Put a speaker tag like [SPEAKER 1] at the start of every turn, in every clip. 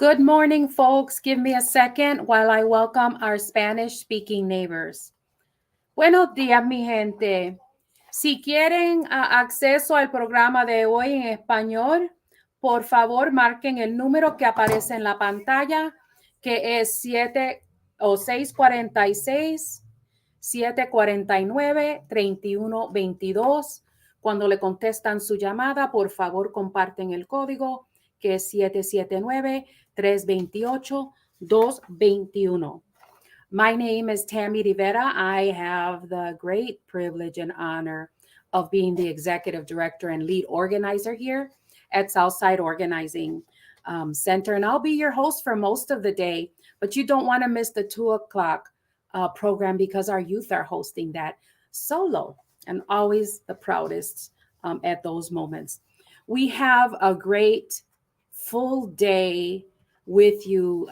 [SPEAKER 1] Good morning, folks. Give me a second while I welcome our Spanish-speaking neighbors. Buenos días, mi gente. Si quieren acceso al programa de hoy en español, por favor marquen el número que aparece en la pantalla, que es 7 o 646 749 3122. Cuando le contestan su llamada, por favor comparten el código, que es 779-328-221. My name is Tammy Rivera. I have the great privilege and honor of being the executive director and lead organizer here at Southside Organizing Center. And I'll be your host for most of the day, but you don't want to miss the 2 o'clock program because our youth are hosting that solo, and always the proudest at those moments. We have a great full day with you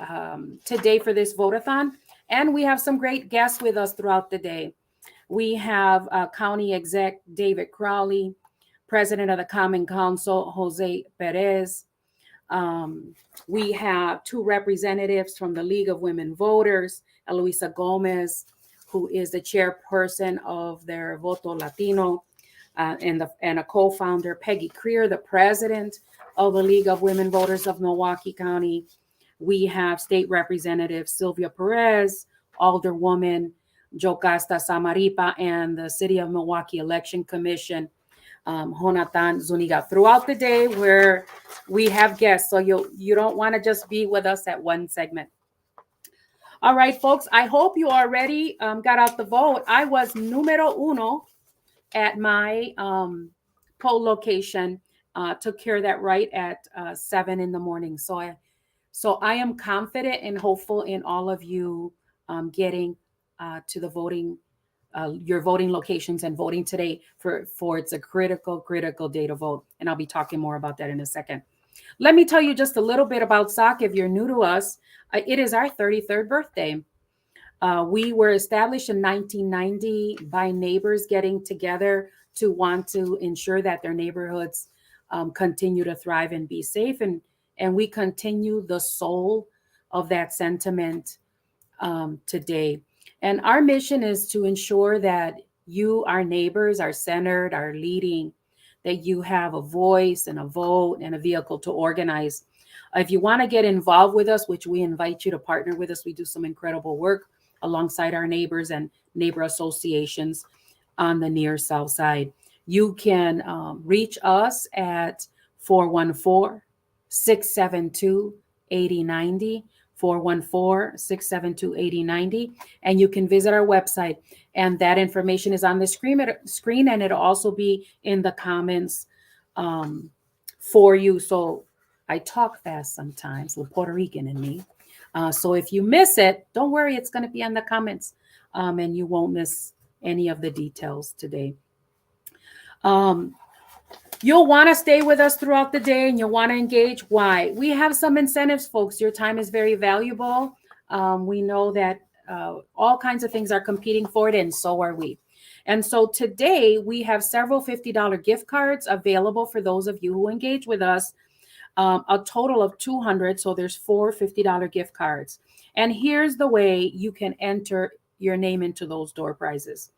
[SPEAKER 1] today for this vote-a-thon. And we have some great guests with us throughout the day. We have County Exec David Crowley, President of the Common Council, Jose Perez. We have 2 representatives from the League of Women Voters, Eloisa Gomez, who is the chairperson of their Voto Latino, and a co-founder, Peggy Creer, the president of the League of Women Voters of Milwaukee County. We have State Representative Sylvia Perez, Alderwoman Jocasta Samaripa, and the City of Milwaukee Election Commission, Jonathan Zuniga. Throughout the day, where we have guests, so you don't want to just be with us at one segment. All right, folks, I hope you already got out the vote. I was numero uno at my poll location, took care of that right at 7 in the morning. So I am confident and hopeful in all of you getting to the voting, your voting locations and voting today for it's a critical day to vote. And I'll be talking more about that in a second. Let me tell you just a little bit about SOC if you're new to us. It is our 33rd birthday. We were established in 1990 by neighbors getting together to want to ensure that their neighborhoods continue to thrive and be safe. And we continue the soul of that sentiment today. And our mission is to ensure that you, our neighbors, are centered, are leading, that you have a voice and a vote and a vehicle to organize. If you want to get involved with us, which we invite you to partner with us, we do some incredible work alongside our neighbors and neighbor associations on the near South Side. You can reach us at 414-672-8090, 414-672-8090, and you can visit our website. And that information is on the screen, and it'll also be in the comments for you. So I talk fast sometimes with Puerto Rican in me. So if you miss it, don't worry, it's going to be in the comments, and you won't miss any of the details today. You'll want to stay with us throughout the day, and you'll want to engage. Why? We have some incentives, folks. Your time is very valuable. We know that all kinds of things are competing for it, and so are we. And so today we have several $50 gift cards available for those of you who engage with us. A total of 200. So there's 4 $50 gift cards. And here's the way you can enter your name into those door prizes.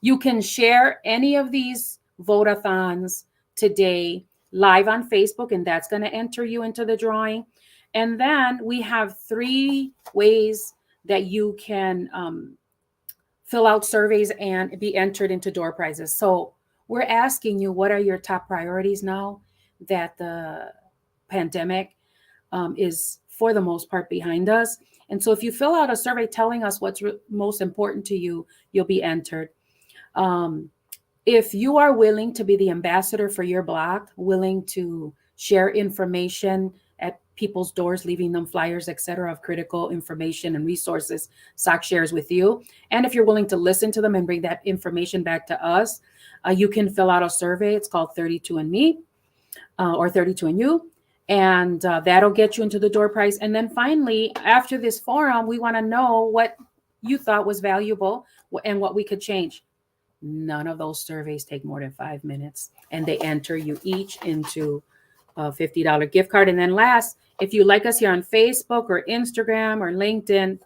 [SPEAKER 1] You can share any of these vote-a-thons today live on Facebook, and that's going to enter you into the drawing. And then we have 3 ways that you can fill out surveys and be entered into door prizes. So we're asking you, what are your top priorities now that the pandemic is for the most part behind us? And so if you fill out a survey telling us what's most important to you, you'll be entered. If you are willing to be the ambassador for your block, willing to share information at people's doors, leaving them flyers, etc., of critical information and resources, SOC shares with you. And if you're willing to listen to them and bring that information back to us, you can fill out a survey. It's called 32andMe or 32andYou. And that'll get you into the door prize. And then finally, after this forum, we want to know what you thought was valuable and what we could change. None of those surveys take more than 5 minutes, and they enter you each into a $50 gift card. And then last, If you like us here on Facebook or Instagram or LinkedIn,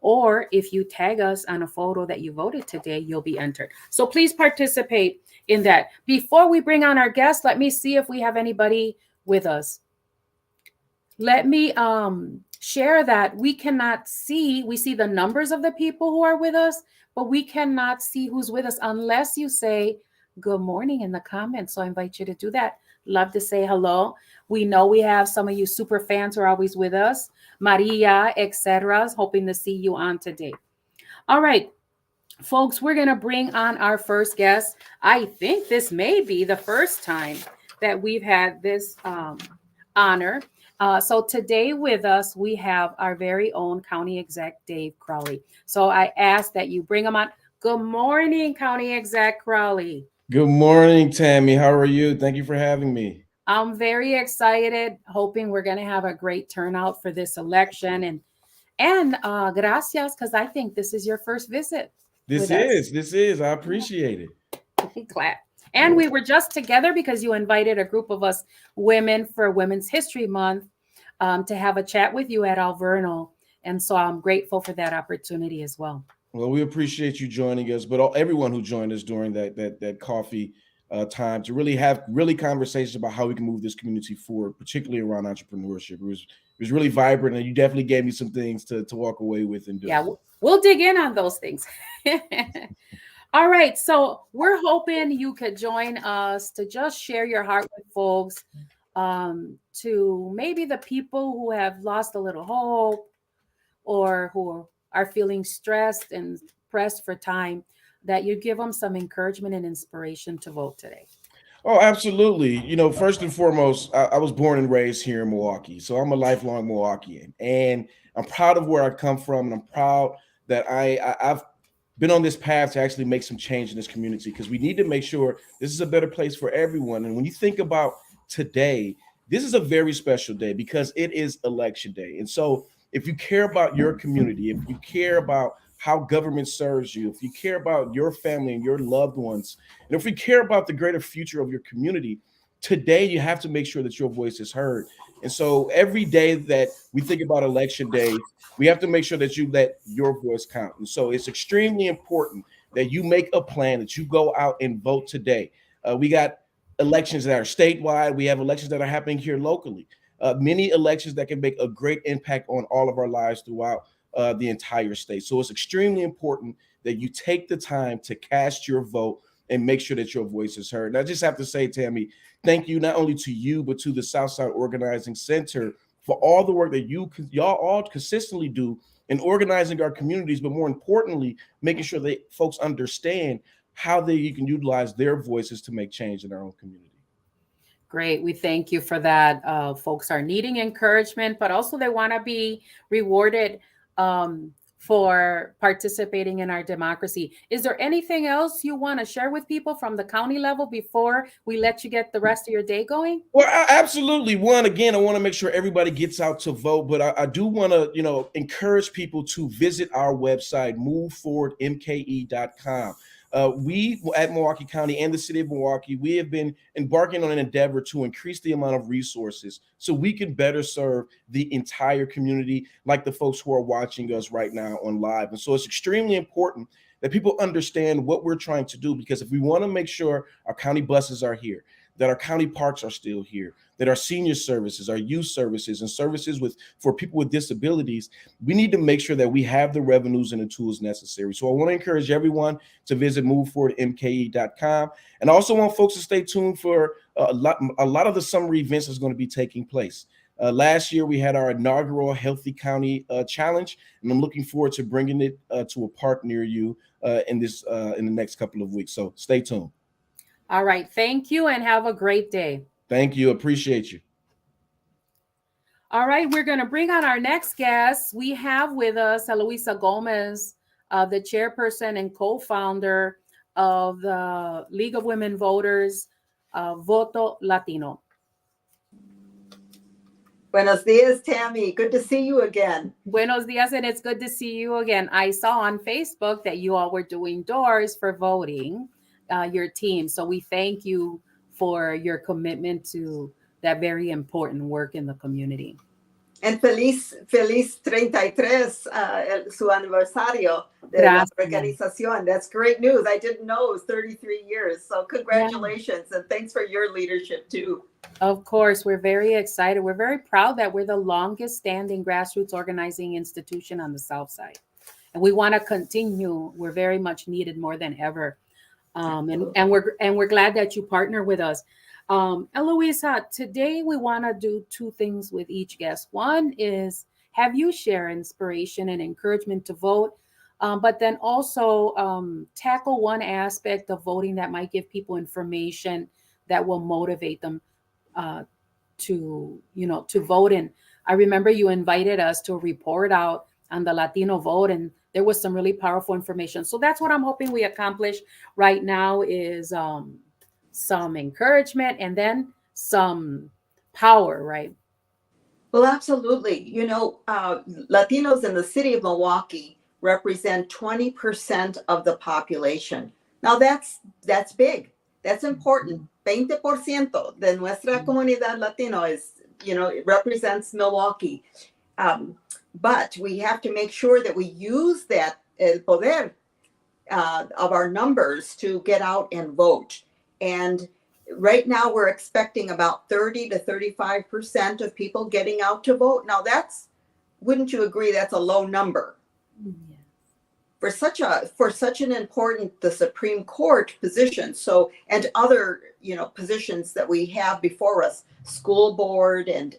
[SPEAKER 1] or if you tag us on a photo that you voted today, you'll be entered. So please participate in that. Before we bring on our guests, let me see if we have anybody with us. Let me share that we see the numbers of the people who are with us, but we cannot see who's with us unless you say good morning in the comments. So I invite you to do that. Love to say hello. We know we have some of you super fans who are always with us, Maria, etc. Hoping to see you on today. All right, folks, we're going to bring on our first guest. I think this may be the first time that we've had this honor. So today with us, we have our very own County Exec, Dave Crowley. So I ask that you bring him on. Good morning, County Exec Crowley.
[SPEAKER 2] Good morning, Tammy. How are you? Thank you for having me.
[SPEAKER 1] I'm very excited, hoping we're going to have a great turnout for this election. And gracias, because I think this is your first visit
[SPEAKER 2] This
[SPEAKER 1] with us.
[SPEAKER 2] is, this is. I appreciate it.
[SPEAKER 1] Glad. And we were just together because you invited a group of us women for Women's History Month to have a chat with you at Alverno. And so I'm grateful for that opportunity as well.
[SPEAKER 2] Well, we appreciate you joining us, but everyone who joined us during that coffee time to really have conversations about how we can move this community forward, particularly around entrepreneurship. It was really vibrant, and you definitely gave me some things to walk away with and do.
[SPEAKER 1] Yeah, we'll dig in on those things. All right, so we're hoping you could join us to just share your heart with folks, to maybe the people who have lost a little hope or who are feeling stressed and pressed for time, that you give them some encouragement and inspiration to vote today.
[SPEAKER 2] Oh, absolutely. First and foremost, I was born and raised here in Milwaukee, so I'm a lifelong Milwaukeean, and I'm proud of where I come from, and I'm proud that I've been on this path to actually make some change in this community, because we need to make sure this is a better place for everyone. And when you think about today, this is a very special day because it is election day. And so if you care about your community, if you care about how government serves you, if you care about your family and your loved ones, and if you care about the greater future of your community, today you have to make sure that your voice is heard. And so every day that we think about election day, we have to make sure that you let your voice count. And so it's extremely important that you make a plan, that you go out and vote today. We got elections that are statewide. We have elections that are happening here locally. Many elections that can make a great impact on all of our lives throughout the entire state. So it's extremely important that you take the time to cast your vote and make sure that your voice is heard. And I just have to say, Tammy, thank you not only to you, but to the Southside Organizing Center for all the work that y'all all consistently do in organizing our communities, but more importantly, making sure that folks understand how you can utilize their voices to make change in their own community.
[SPEAKER 1] Great. We thank you for that. Folks are needing encouragement, but also they want to be rewarded for participating in our democracy. Is there anything else you want to share with people from the county level before we let you get the rest of your day going?
[SPEAKER 2] Well, absolutely. One, again, I want to make sure everybody gets out to vote, but I do want to, encourage people to visit our website, moveforwardmke.com. We at Milwaukee County and the city of Milwaukee, we have been embarking on an endeavor to increase the amount of resources so we can better serve the entire community, like the folks who are watching us right now on live. And so it's extremely important that people understand what we're trying to do, because if we want to make sure our county buses are here, that our county parks are still here, that our senior services, our youth services, and services for people with disabilities, we need to make sure that we have the revenues and the tools necessary. So I want to encourage everyone to visit moveforwardmke.com. And I also want folks to stay tuned for a lot of the summer events that's going to be taking place. Last year, we had our inaugural Healthy County Challenge, and I'm looking forward to bringing it to a park near you in the next couple of weeks. So stay tuned.
[SPEAKER 1] All right. Thank you and have a great day.
[SPEAKER 2] Thank you. Appreciate you.
[SPEAKER 1] All right. We're going to bring on our next guest. We have with us Eloisa Gomez, the chairperson and co-founder of the League of Women Voters, Voto Latino.
[SPEAKER 3] Buenos dias, Tammy. Good to see you again.
[SPEAKER 1] Buenos dias, and it's good to see you again. I saw on Facebook that you all were doing doors for voting, your team. So we thank you for your commitment to that very important work in the community.
[SPEAKER 3] And feliz 33, su aniversario de la
[SPEAKER 1] Gracias.
[SPEAKER 3] organización. That's great news. I didn't know it was 33 years. So
[SPEAKER 1] Yeah.
[SPEAKER 3] congratulations, and thanks for your leadership too.
[SPEAKER 1] Of course, we're very excited. We're very proud that we're the longest standing grassroots organizing institution on the South Side. And we want to continue. We're very much needed more than ever. And we're glad that you partner with us. Eloisa, today we want to do two things with each guest. One is have you share inspiration and encouragement to vote, but then also tackle one aspect of voting that might give people information that will motivate them uh, to vote. And I remember you invited us to report out on the Latino vote, and there was some really powerful information. So that's what I'm hoping we accomplish right now is some encouragement and then some power, right?
[SPEAKER 3] Well, absolutely. Latinos in the city of Milwaukee represent 20% of the population. Now that's big. That's important. 20% de nuestra comunidad Latino it represents Milwaukee. But we have to make sure that we use that el poder of our numbers to get out and vote. And right now we're expecting about 30 to 35% of people getting out to vote. Now wouldn't you agree that's a low number?
[SPEAKER 1] Yeah.
[SPEAKER 3] For such an important the Supreme Court position, and other positions that we have before us, school board and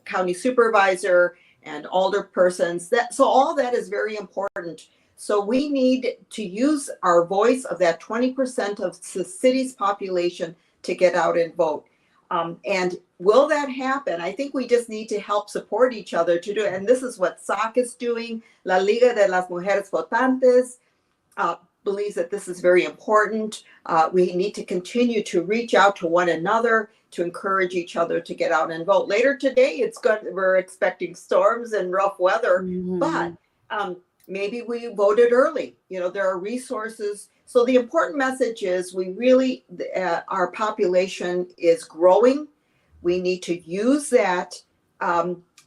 [SPEAKER 3] county supervisor and alderpersons, so all that is very important. So we need to use our voice of that 20% of the city's population to get out and vote. And will that happen? I think we just need to help support each other to do it. And this is what SOC is doing. La Liga de las Mujeres Votantes believes that this is very important. We need to continue to reach out to one another to encourage each other to get out and vote. Later today, we're expecting storms and rough weather, but maybe we voted early. There are resources. So the important message is our population is growing. We need to use that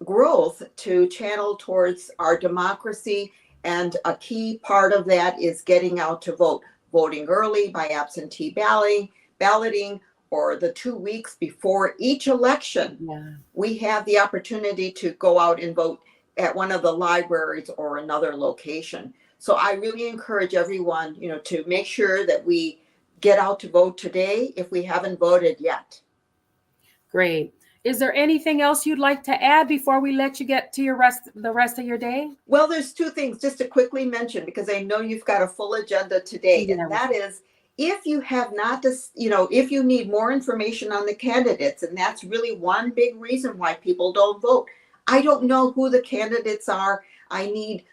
[SPEAKER 3] growth to channel towards our democracy. And a key part of that is getting out to vote, voting early by absentee balloting, or the 2 weeks before each election. Yeah. We have the opportunity to go out and vote at one of the libraries or another location. So I really encourage everyone, to make sure that we get out to vote today if we haven't voted yet.
[SPEAKER 1] Great. Is there anything else you'd like to add before we let you get to the rest of your day?
[SPEAKER 3] Well, there's two things just to quickly mention, because I know you've got a full agenda today, and that is, if you have not, if you need more information on the candidates, and that's really one big reason why people don't vote. I don't know who the candidates are. I need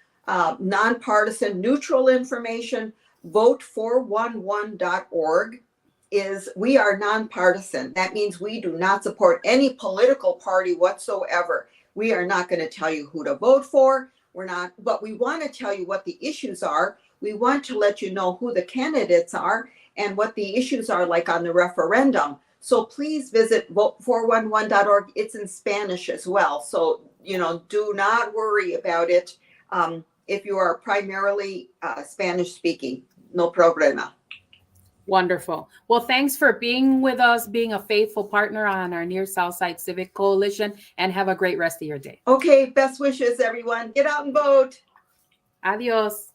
[SPEAKER 3] nonpartisan, neutral information. Vote411.org we are nonpartisan. That means we do not support any political party whatsoever. We are not going to tell you who to vote for. But we want to tell you what the issues are. We want to let you know who the candidates are and what the issues are, like on the referendum. So please visit vote411.org. It's in Spanish as well. So, do not worry about it. If you are primarily Spanish speaking, no problema.
[SPEAKER 1] Wonderful. Well, thanks for being with us, being a faithful partner on our Near Southside Civic Coalition, and have a great rest of your day.
[SPEAKER 3] Okay, best wishes, everyone. Get out and vote.
[SPEAKER 1] Adios.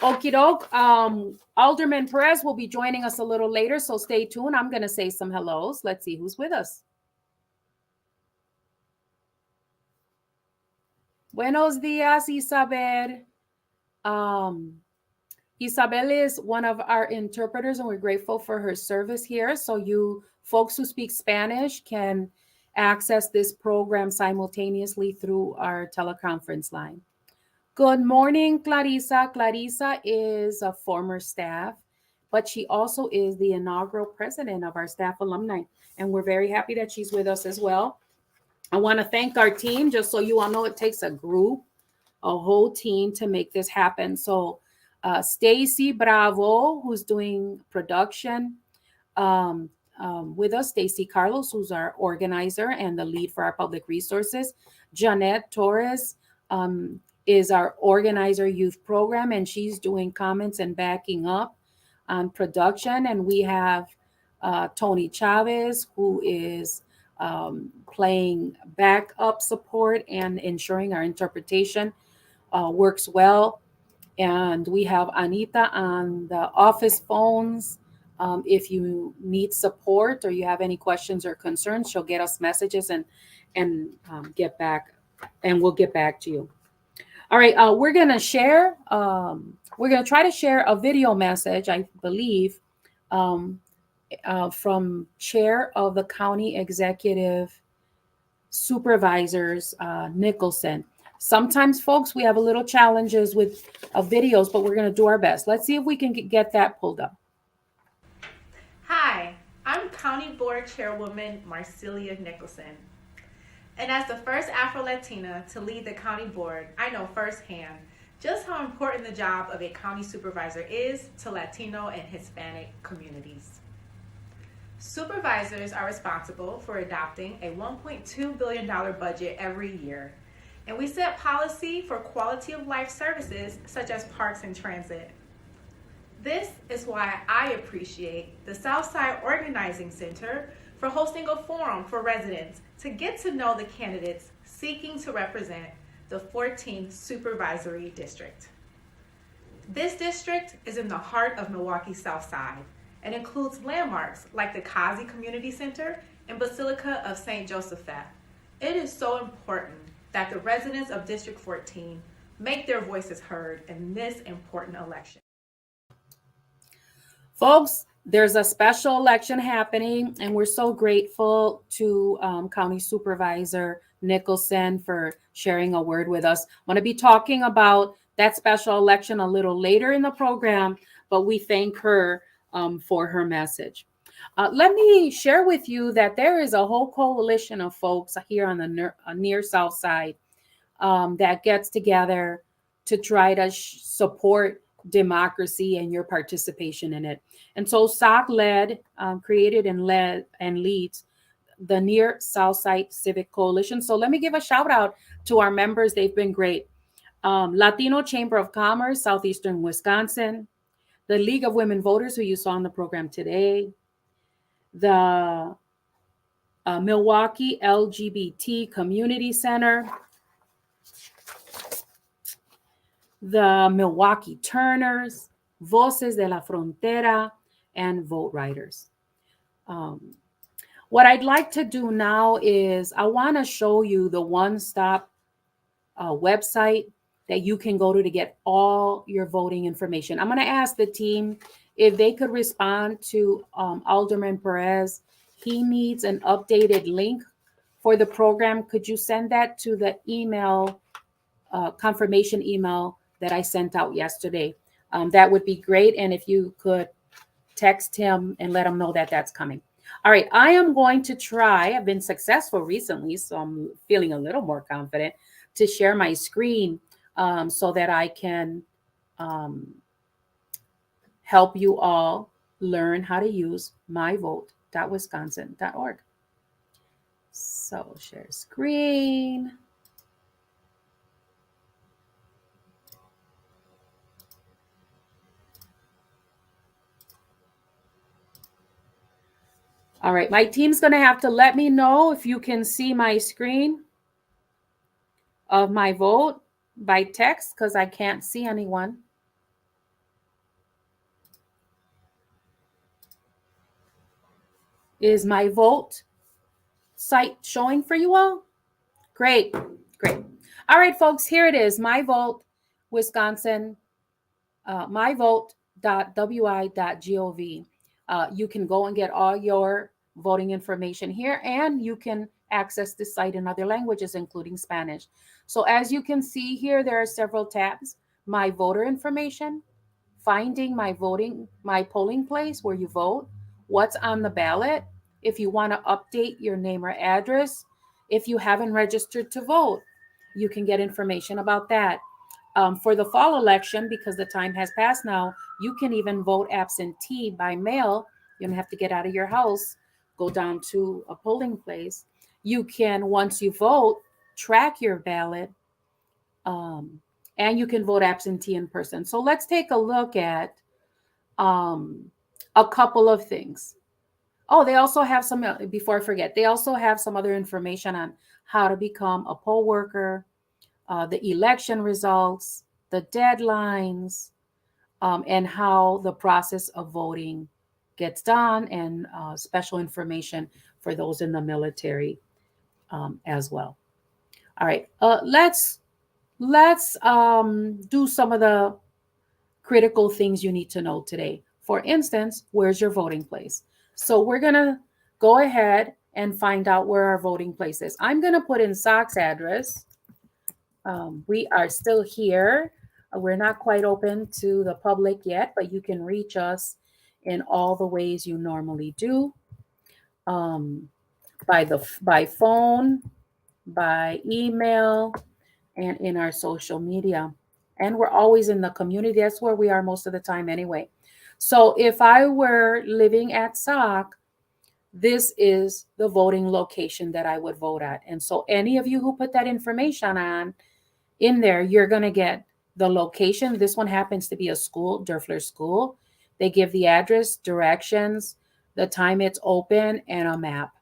[SPEAKER 1] Okie doke. Alderman Perez will be joining us a little later, so stay tuned. I'm going to say some hellos. Let's see who's with us. Buenos días, Isabel. Isabel is one of our interpreters, and we're grateful for her service here. So you folks who speak Spanish can access this program simultaneously through our teleconference line. Good morning, Clarissa. Clarissa is a former staff, but she also is the inaugural president of our staff alumni, and we're very happy that she's with us as well. I want to thank our team. Just so you all know, it takes a whole team to make this happen. So Stacy Bravo, who's doing production, with us Stacy Carlos, who's our organizer and the lead for our public resources. Jeanette Torres is our organizer youth program, and she's doing comments and backing up on production. And we have Tony Chavez, who is playing backup support and ensuring our interpretation works well. And we have Anita on the office phones. If you need support or you have any questions or concerns, she'll get us messages and get back, and we'll get back to you. All right, we're gonna share. We're gonna try to share a video message, I believe, from Chair of the County Executive Supervisors, Nicholson. Sometimes, folks, we have a little challenges with videos, but we're going to do our best. Let's see if we can get that pulled up.
[SPEAKER 4] Hi, I'm County Board Chairwoman Marcelia Nicholson. And as the first Afro-Latina to lead the county board, I know firsthand just how important the job of a county supervisor is to Latino and Hispanic communities. Supervisors are responsible for adopting a $1.2 billion budget every year, and we set policy for quality of life services such as parks and transit. This is why I appreciate the Southside Organizing Center for hosting a forum for residents to get to know the candidates seeking to represent the 14th Supervisory District. This district is in the heart of Milwaukee's South Side and includes landmarks like the Kazi Community Center and Basilica of St. Josephat. It is so important that the residents of District 14 make their voices heard in this important election.
[SPEAKER 1] Folks, there's a special election happening, and we're so grateful to County Supervisor Nicholson for sharing a word with us. I'm going to be talking about that special election a little later in the program, but we thank her for her message. Let me share with you that there is a whole coalition of folks here on the near South Side that gets together to try to support democracy and your participation in it. And so SOC created and leads the Near Southside Civic Coalition. So let me give a shout out to our members. They've been great. Latino Chamber of Commerce, Southeastern Wisconsin, the League of Women Voters, who you saw on the program today, the Milwaukee LGBT Community Center, the Milwaukee Turners, Voces de la Frontera, and Vote Riders. What I'd like to do now is I want to show you the one-stop website that you can go to get all your voting information. I'm going to ask the team if they could respond to Alderman Perez. He needs an updated link for the program. Could you send that to the email, confirmation email that I sent out yesterday? That would be great. And if you could text him and let him know that that's coming. All right, I am going to try. I've been successful recently, so I'm feeling a little more confident to share my screen so that I can help you all learn how to use myvote.wisconsin.org. So share screen. All right, my team's going to have to let me know if you can see my screen of my vote by text because I can't see anyone. Is my vote site showing for you all? Great, great. All right, folks, here it is. My Vote, Wisconsin, myvote.wi.gov. You can go and get all your voting information here, and you can access this site in other languages, including Spanish. So as you can see here, there are several tabs. My voter information, finding my polling place where you vote, what's on the ballot, if you want to update your name or address, if you haven't registered to vote, you can get information about that. For the fall election, because the time has passed now, you can even vote absentee by mail. You don't have to get out of your house. go down to a polling place, you can, once you vote, track your ballot, um, and you can vote absentee in person. So let's take a look at a couple of things. Oh, they also have some, before I forget, they also have some other information on how to become a poll worker, the election results, the deadlines, and how the process of voting gets done, and special information for those in the military as well. All right, let's do some of the critical things you need to know today. For instance, where's your voting place? So we're gonna go ahead and find out where our voting place is. I'm gonna put in SOC's address. We are still here. We're not quite open to the public yet, but you can reach us in all the ways you normally do, um, by phone, by email, and in our social media. And we're always in the community. That's where we are most of the time anyway. So if I were living at SOC, this is the voting location that I would vote at. And so any of you who put that information on in there, you're going to get the location. This one happens to be a school, Durfler School. They give the address, directions, the time it's open, and a map.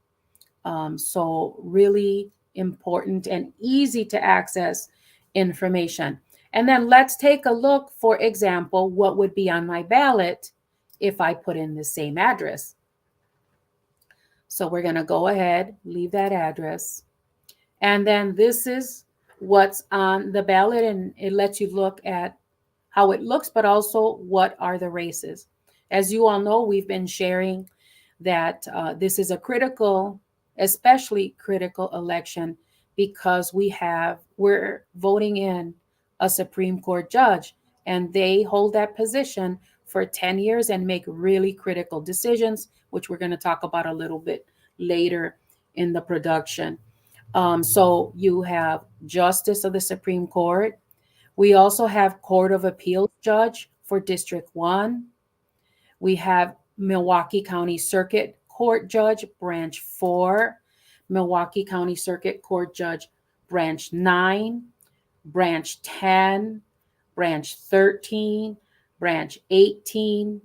[SPEAKER 1] So really important and easy to access information. And then let's take a look, for example, what would be on my ballot if I put in the same address. So we're going to go ahead, leave that address. And then this is what's on the ballot, and it lets you look at how it looks, but also what are the races. As you all know, we've been sharing that this is a critical, especially critical election, because we're voting in a Supreme Court judge, and they hold that position for 10 years and make really critical decisions, which we're going to talk about a little bit later in the production. So you have Justice of the Supreme Court. We also have Court of Appeals judge for District 1. We have Milwaukee County Circuit Court Judge, Branch 4, Milwaukee County Circuit Court Judge, Branch 9, Branch 10, Branch 13, Branch 18,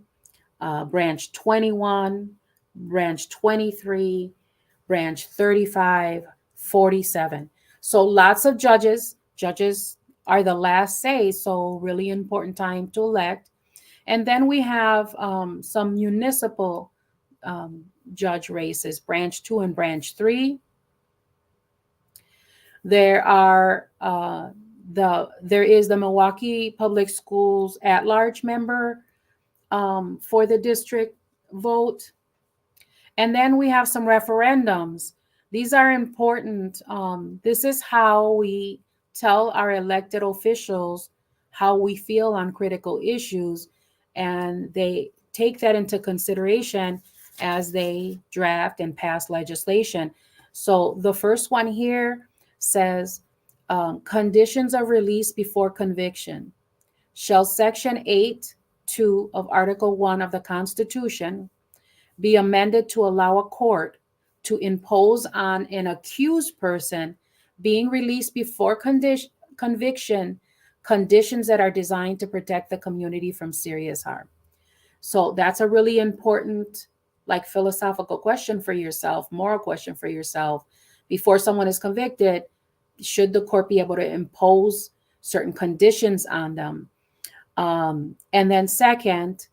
[SPEAKER 1] Branch 21, Branch 23, Branch 35, 47. So lots of judges. Judges are the last say, so really important time to elect. And then we have some municipal judge races, Branch 2 and Branch 3. There is the Milwaukee Public Schools at-large member for the district vote. And then we have some referendums. These are important. This is how we tell our elected officials how we feel on critical issues, and they take that into consideration as they draft and pass legislation. So the first one here says, conditions of release before conviction. Shall Section 8(2) of Article 1 of the Constitution be amended to allow a court to impose on an accused person being released before conviction conditions that are designed to protect the community from serious harm. So that's a really important, like, philosophical question for yourself, moral question for yourself. Before someone is convicted, should the court be able to impose certain conditions on them? And then second,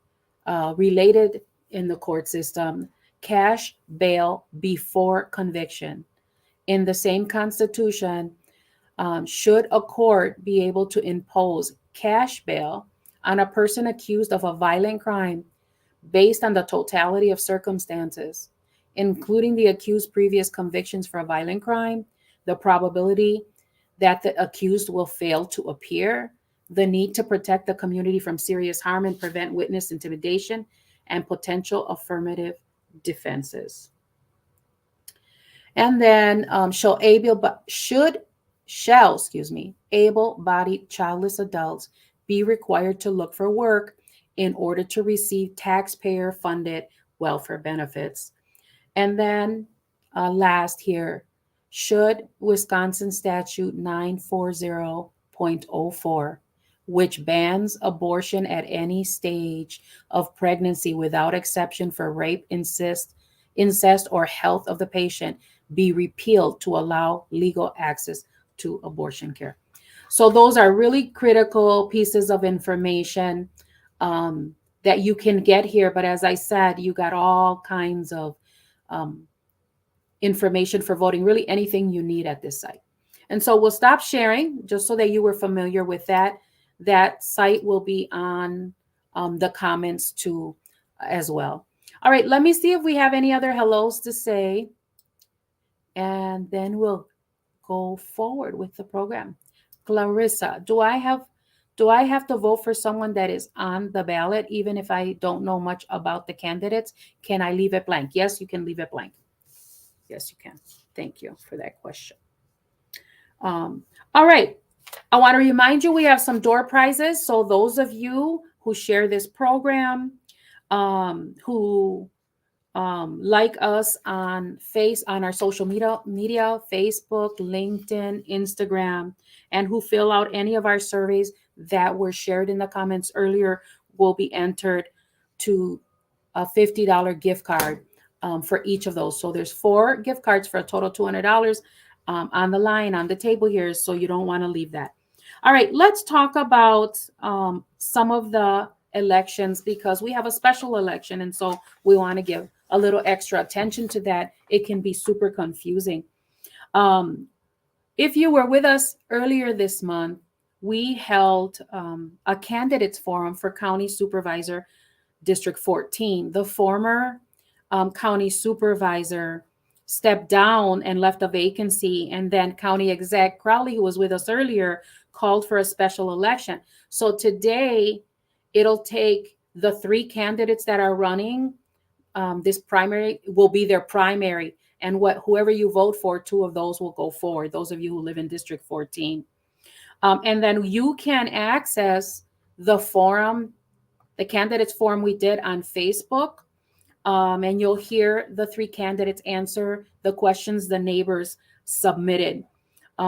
[SPEAKER 1] related in the court system, cash bail before conviction. In the same Constitution, should a court be able to impose cash bail on a person accused of a violent crime based on the totality of circumstances, including the accused's previous convictions for a violent crime, the probability that the accused will fail to appear, the need to protect the community from serious harm and prevent witness intimidation, and potential affirmative defenses. And then shall able-bodied childless adults be required to look for work in order to receive taxpayer-funded welfare benefits. And then last here, should Wisconsin Statute 940.04, which bans abortion at any stage of pregnancy without exception for rape, incest, or health of the patient, be repealed to allow legal access to abortion care. So those are really critical pieces of information that you can get here. But as I said, you got all kinds of um, information for voting, really anything you need at this site. And so we'll stop sharing just so that you were familiar with that. That site will be on the comments too as well. All right, let me see if we have any other hellos to say. And then we'll go forward with the program. Clarissa, do I have to vote for someone that is on the ballot even if I don't know much about the candidates? Can I leave it blank? Yes, you can leave it blank. Yes, you can. Thank you for that question. All right. I want to remind you we have some door prizes. So those of you who share this program, who like us on our social media, Facebook, LinkedIn, Instagram, and who fill out any of our surveys that were shared in the comments earlier will be entered to a $50 gift card for each of those. So there's 4 gift cards for a total $200 on the line, on the table here. So you don't want to leave that. All right, let's talk about some of the elections because we have a special election. And so we want to give a little extra attention to that. It can be super confusing. If you were with us earlier this month, we held a candidates forum for County Supervisor District 14. The former county supervisor stepped down and left a vacancy, and then County Exec Crowley, who was with us earlier, called for a special election. So today, it'll take the 3 candidates that are running. This primary will be their primary, and whoever you vote for, 2 of those will go forward. Those of you who live in District 14, and then you can access the forum, the candidates forum we did on Facebook, and you'll hear the 3 candidates answer the questions the neighbors submitted.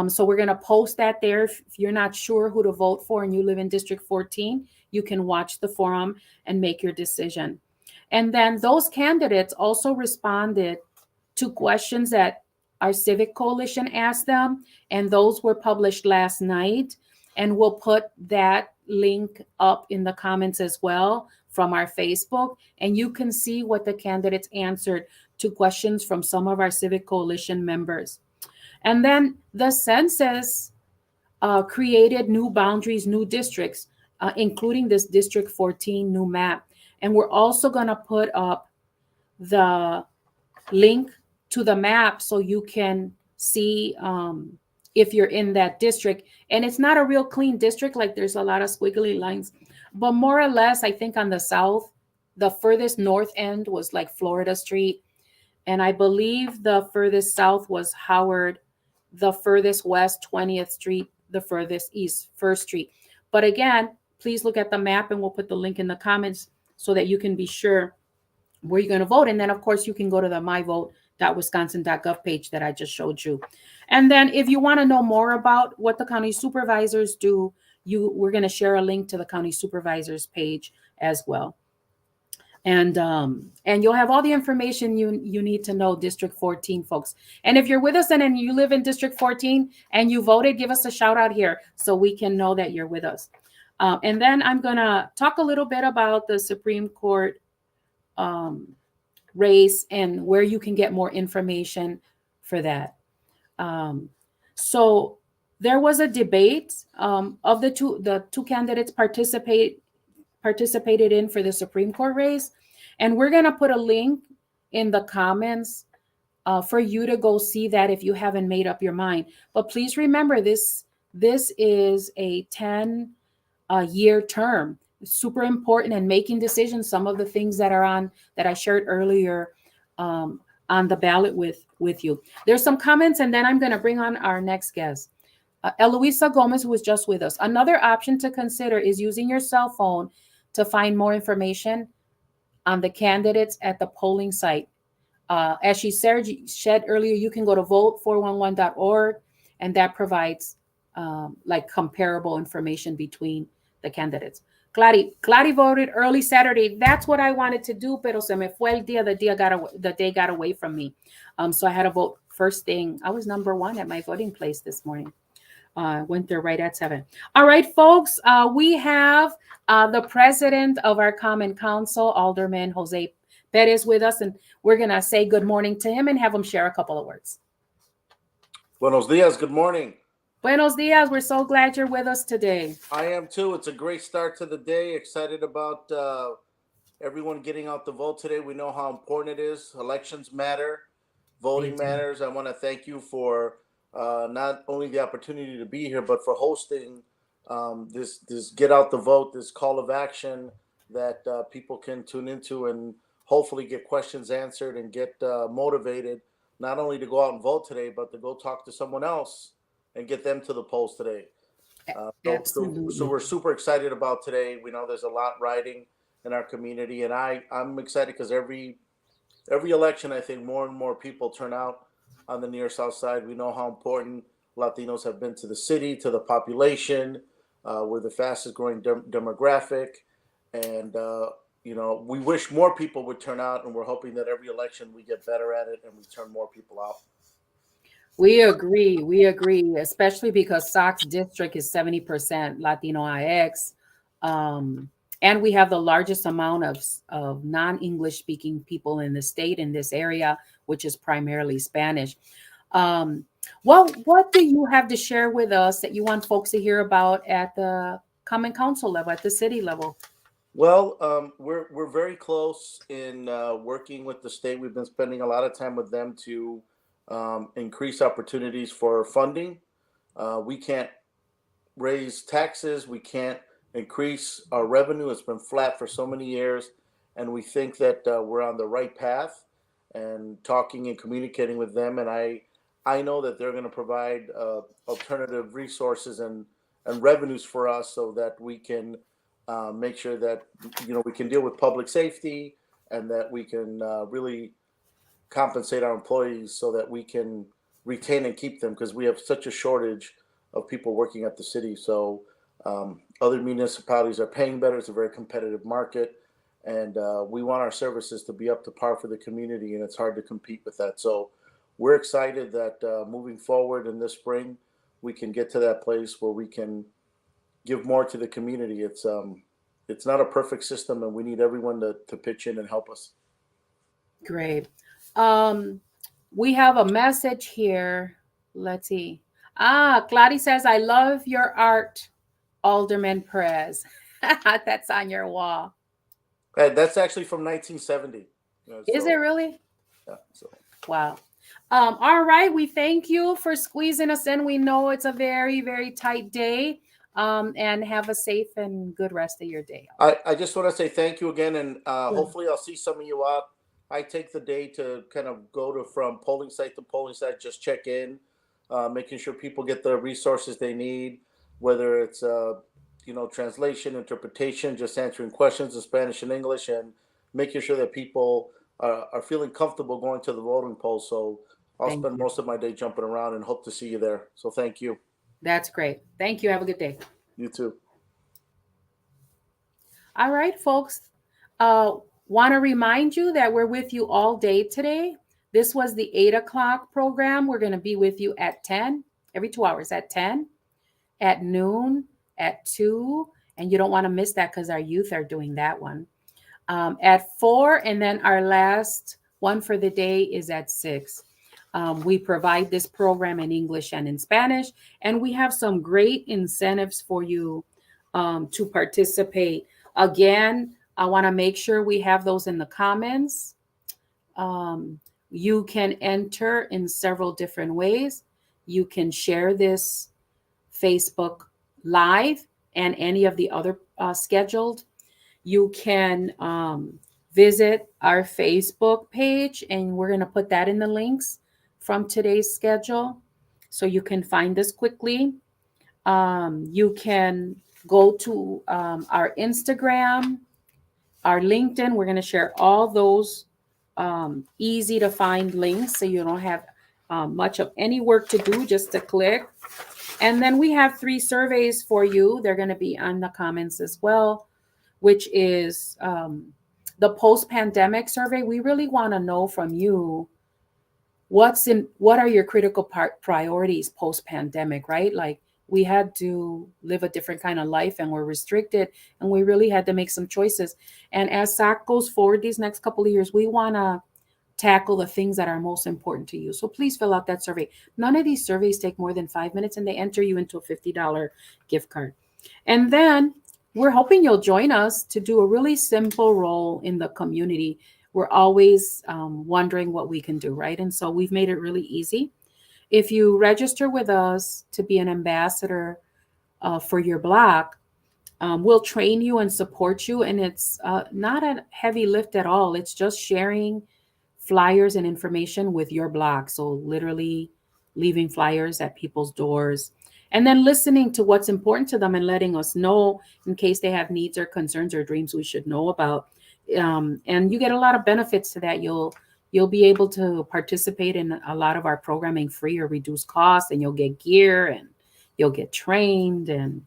[SPEAKER 1] So we're going to post that there. If you're not sure who to vote for and you live in District 14, you can watch the forum and make your decision. And then those candidates also responded to questions that our Civic Coalition asked them, and those were published last night. And we'll put that link up in the comments as well from our Facebook, and you can see what the candidates answered to questions from some of our Civic Coalition members. And then the census created new boundaries, new districts, including this District 14 new map. And we're also going to put up the link to the map so you can see if you're in that district. And it's not a real clean district, like there's a lot of squiggly lines, but more or less, I think on the south, the furthest north end was like Florida Street. And I believe the furthest south was Howard, the furthest west, 20th Street, the furthest east, 1st Street. But again, please look at the map and we'll put the link in the comments so that you can be sure where you're going to vote. And then, of course, you can go to the myvote.wisconsin.gov page that I just showed you. And then if you want to know more about what the county supervisors do, we're going to share a link to the county supervisors page as well. And you'll have all the information you need to know, District 14 folks. And if you're with us and you live in District 14 and you voted, give us a shout out here so we can know that you're with us. And then I'm going to talk a little bit about the Supreme Court race and where you can get more information for that. So there was a debate of the two candidates participated in for the Supreme Court race. And we're going to put a link in the comments for you to go see that if you haven't made up your mind. But please remember, this is a 10-year term. It's super important in making decisions. Some of the things that I shared earlier on the ballot with you. There's some comments, and then I'm going to bring on our next guest. Eloisa Gomez, who was just with us. Another option to consider is using your cell phone to find more information on the candidates at the polling site. As she said earlier, you can go to vote411.org, and that provides like comparable information between the candidates. Clary voted early Saturday. That's what I wanted to do, pero se me fue el día. The day got away from me. So I had to vote first thing. I was number one at my voting place this morning. Went there right at 7. All right, folks, we have the president of our Common Council, Alderman Jose Perez, with us, and we're going to say good morning to him and have him share a couple of words.
[SPEAKER 5] Buenos dias. Good morning.
[SPEAKER 1] Buenos dias. We're so glad you're with us today.
[SPEAKER 5] I am too. It's a great start to the day. Excited about everyone getting out the vote today. We know how important it is. Elections matter. Voting matters. I want to thank you for not only the opportunity to be here, but for hosting this Get Out the Vote, this call of action that people can tune into and hopefully get questions answered and get motivated, not only to go out and vote today, but to go talk to someone else and get them to the polls today. So we're super excited about today. We know there's a lot riding in our community, and I'm excited because every election, I think more and more people turn out on the near south side. We know how important Latinos have been to the city, to the population. We're the fastest growing demographic, and we wish more people would turn out, and we're hoping that every election we get better at it and we turn more people out.
[SPEAKER 1] We agree, especially because Sox district is 70% Latino IX. And we have the largest amount of non-English speaking people in the state in this area, which is primarily Spanish. What do you have to share with us that you want folks to hear about at the Common Council level, at the city level?
[SPEAKER 5] Well, we're very close in working with the state. We've been spending a lot of time with them to increase opportunities for funding. We can't raise taxes. We can't increase our revenue. It's been flat for so many years, and we think that we're on the right path. And talking and communicating with them, and I know that they're going to provide alternative resources and revenues for us so that we can make sure that we can deal with public safety and that we can really compensate our employees so that we can retain and keep them, because we have such a shortage of people working at the city. So other municipalities are paying better. It's a very competitive market, and we want our services to be up to par for the community, and it's hard to compete with that. So we're excited that moving forward in this spring, we can get to that place where we can give more to the community. It's not a perfect system, and we need everyone to pitch in and help us.
[SPEAKER 1] Great. We have a message here. Let's see. Claudia says, I love your art, Alderman Perez. That's on your wall.
[SPEAKER 5] That's actually from 1970.
[SPEAKER 1] Is it really?
[SPEAKER 5] Yeah. So.
[SPEAKER 1] Wow. All right. We thank you for squeezing us in. We know it's a very, very tight day. And have a safe and good rest of your day.
[SPEAKER 5] I just want to say thank you again, and hopefully I'll see some of you out. I take the day to kind of go from polling site to polling site, just check in, making sure people get the resources they need, whether it's translation, interpretation, just answering questions in Spanish and English, and making sure that people are feeling comfortable going to the voting polls. So I'll spend most of my day jumping around and hope to see you there. So thank you.
[SPEAKER 1] That's great. Thank you. Have a good day.
[SPEAKER 5] You too.
[SPEAKER 1] All right, folks. Want to remind you that we're with you all day today. This was the 8 o'clock program. We're going to be with you at 10, every 2 hours, at 10, at noon, at 2. And you don't want to miss that because our youth are doing that one. At 4, and then our last one for the day is at 6. We provide this program in English and in Spanish, and we have some great incentives for you to participate. Again, I want to make sure we have those in the comments. You can enter in several different ways. You can share this Facebook Live and any of the other scheduled. You can visit our Facebook page, and we're going to put that in the links from today's schedule so you can find this quickly. You can go to our Instagram, our LinkedIn. We're going to share all those easy to find links, so you don't have much of any work to do, just to click. And then we have 3 surveys for you. They're going to be on the comments as well, which is the post-pandemic survey. We really want to know from you what are your critical priorities post-pandemic, right? Like, we had to live a different kind of life and we're restricted, and we really had to make some choices. And as SAC goes forward these next couple of years, we want to tackle the things that are most important to you. So please fill out that survey. None of these surveys take more than 5 minutes, and they enter you into a $50 gift card. And then we're hoping you'll join us to do a really simple role in the community. We're always wondering what we can do, right? And so we've made it really easy. If you register with us to be an ambassador for your block, we'll train you and support you. And it's not a heavy lift at all. It's just sharing flyers and information with your block. So literally leaving flyers at people's doors, and then listening to what's important to them and letting us know in case they have needs or concerns or dreams we should know about. And you get a lot of benefits to that. You'll be able to participate in a lot of our programming free or reduced costs, and you'll get gear, and you'll get trained, and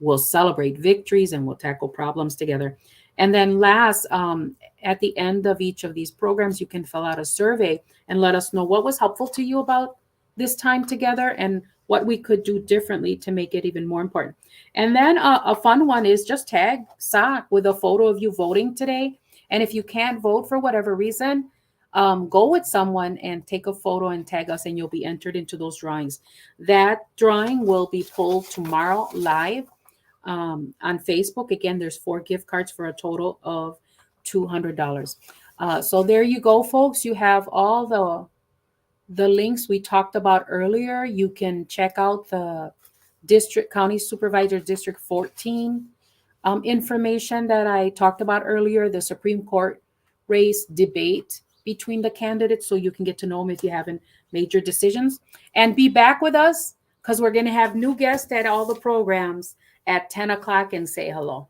[SPEAKER 1] we'll celebrate victories, and we'll tackle problems together. And then last, at the end of each of these programs, you can fill out a survey and let us know what was helpful to you about this time together and what we could do differently to make it even more important. And then a fun one is just tag SOC with a photo of you voting today. And if you can't vote for whatever reason, go with someone and take a photo and tag us, and you'll be entered into those drawings. That drawing will be pulled tomorrow live on Facebook. Again, there's 4 gift cards for a total of $200. So there you go, folks. You have all the links we talked about earlier. You can check out the County Supervisor District 14 information that I talked about earlier, the Supreme Court race debate between the candidates, so you can get to know them if you haven't made your decisions. And be back with us, because we're going to have new guests at all the programs at 10 o'clock, and say hello.